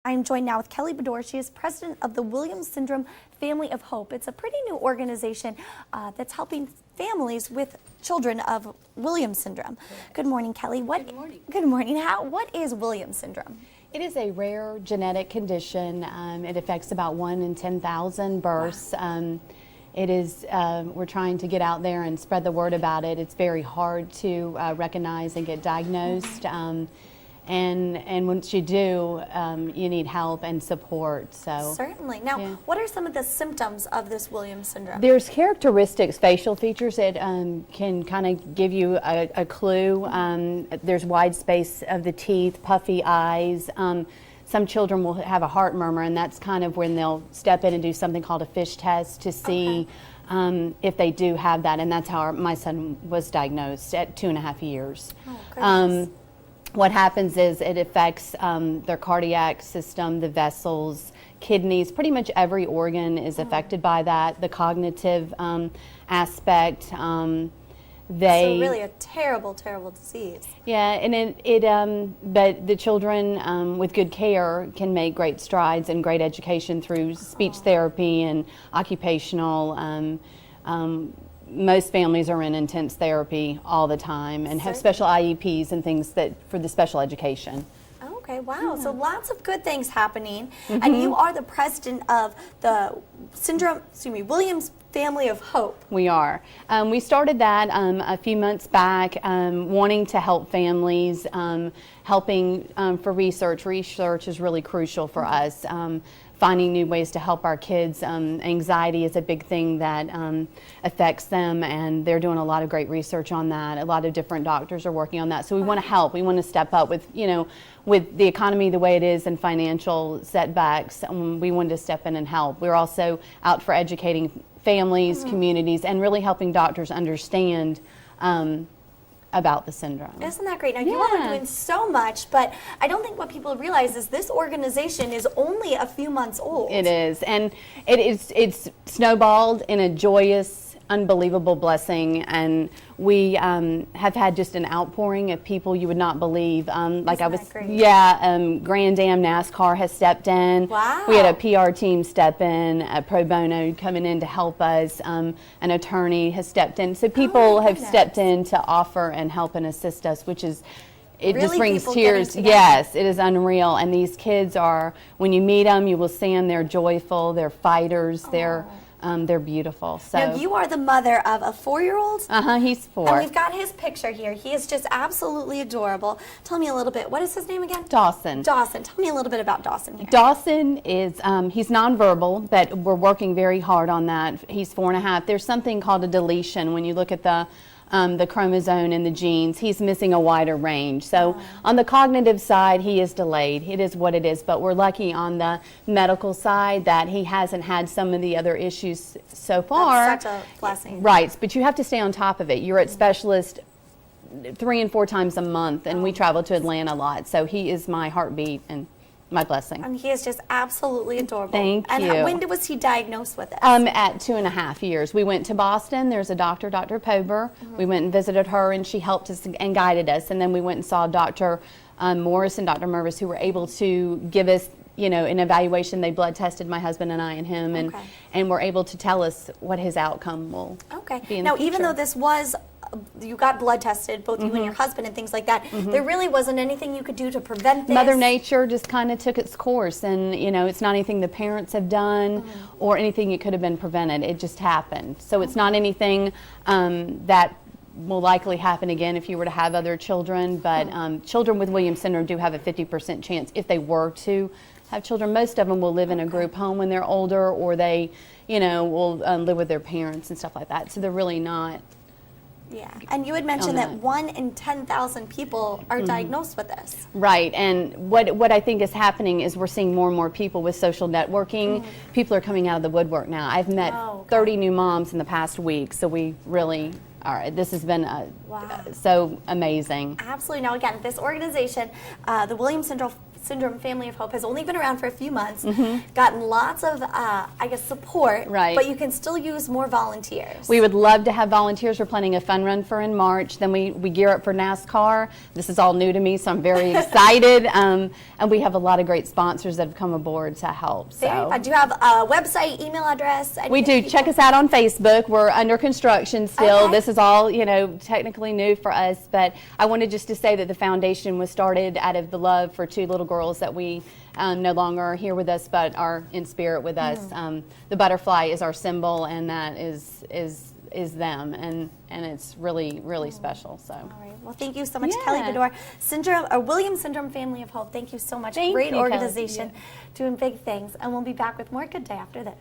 I'm joined now with Kelly Bedore. She is president of the Williams Syndrome Family of Hope. It's a pretty new organization that's helping families with children of Williams syndrome. Good morning, Kelly. Good morning. Good morning. What is Williams syndrome? It is a rare genetic condition. It affects about 1 in 10,000 births. Wow. We're trying to get out there and spread the word about it. It's very hard to recognize and get diagnosed. And once you do, you need help and support. So certainly. Now, yeah. What are some of the symptoms of this Williams syndrome? There's characteristics, facial features that can kind of give you a clue. There's wide space of the teeth, puffy eyes. Some children will have a heart murmur, and that's kind of when they'll step in and do something called a fish test to see if they do have that. And that's how my son was diagnosed at 2.5 years. Oh, goodness. What happens is it affects their cardiac system, the vessels, kidneys, pretty much every organ is affected by that. The cognitive aspect. So really a terrible, terrible disease. Yeah, and but the children with good care can make great strides and great education through speech therapy and occupational. Most families are in intense therapy all the time and have special IEPs and things for the special education. Okay, wow. So lots of good things happening. And you are the president of the Williams Family of Hope. We are. We started that a few months back, wanting to help families, helping for research. Research is really crucial for us. Finding new ways to help our kids. Anxiety is a big thing that affects them, and they're doing a lot of great research on that. A lot of different doctors are working on that. So we want to help. We want to step up with, with the economy the way it is and financial setbacks. We wanted to step in and help. We're also out for educating families, communities, and really helping doctors understand about the syndrome. Isn't that great? Now, you all are doing so much, but I don't think what people realize is this organization is only a few months old. It is, and it's snowballed in a joyous, unbelievable blessing, and we have had just an outpouring of people you would not believe. Grand Am NASCAR has stepped in. Wow. We had a PR team step in, a pro bono coming in to help us. An attorney has stepped in. So people have stepped in to offer and help and assist us, which is really just brings tears. Yes, it is unreal. And these kids are, when you meet them, you will see them, they're joyful, they're fighters, they're beautiful. So now you are the mother of a 4-year-old. He's 4. And we've got his picture here. He is just absolutely adorable. Tell me a little bit. What is his name again? Dawson. Dawson. Tell me a little bit about Dawson here. Dawson is he's nonverbal, but we're working very hard on that. He's 4.5. There's something called a deletion when you look at the chromosome and the genes. He's missing a wider range. So on the cognitive side, he is delayed. It is what it is, but we're lucky on the medical side that he hasn't had some of the other issues so far. That's such a blessing. Right, but you have to stay on top of it. You're at specialist 3 and 4 times a month, and we travel to Atlanta a lot. So he is my heartbeat and my blessing. And he is just absolutely adorable. Thank you. And when was he diagnosed with this? At 2.5 years. We went to Boston. There's a doctor, Dr. Pober. We went and visited her, and she helped us and guided us. And then we went and saw Dr. Morris and Dr. Mervis, who were able to give us, an evaluation. They blood tested my husband and I and him, and were able to tell us what his outcome will be in the future. Even though this was, you got blood tested, both you and your husband and things like that, there really wasn't anything you could do to prevent this? Mother Nature just kind of took its course, and it's not anything the parents have done or anything that could have been prevented. It just happened. So it's not anything that will likely happen again if you were to have other children, but children with Williams syndrome do have a 50% chance if they were to have children. Most of them will live in a group home when they're older, or they, will live with their parents and stuff like that. So they're really not. Yeah, and you had mentioned that 1 in 10,000 people are diagnosed with this. Right, and what I think is happening is we're seeing more and more people with social networking. People are coming out of the woodwork now. I've met 30 new moms in the past week, so we really are. This has been so amazing. Absolutely. Now, again, this organization, the Williams Syndrome Family of Hope has only been around for a few months, gotten lots of, I guess, support, Right. but you can still use more volunteers. We would love to have volunteers. We're planning a fun run for in March. Then we gear up for NASCAR. This is all new to me, so I'm very excited. And we have a lot of great sponsors that have come aboard to help. So Do you have a website, email address? we do. Check us out on Facebook. We're under construction still. Okay. This is all, technically new for us. But I wanted just to say that the foundation was started out of the love for two little girls that we no longer are here with us, but are in spirit with us. The butterfly is our symbol, and that is them, and it's really, really special. So. All right. Well, thank you so much, Yeah. Kelly Bedore. Williams Syndrome Family of Hope. Thank you so much. Thank Great you, Kelly. organization, doing big things. And we'll be back with more Good Day after this.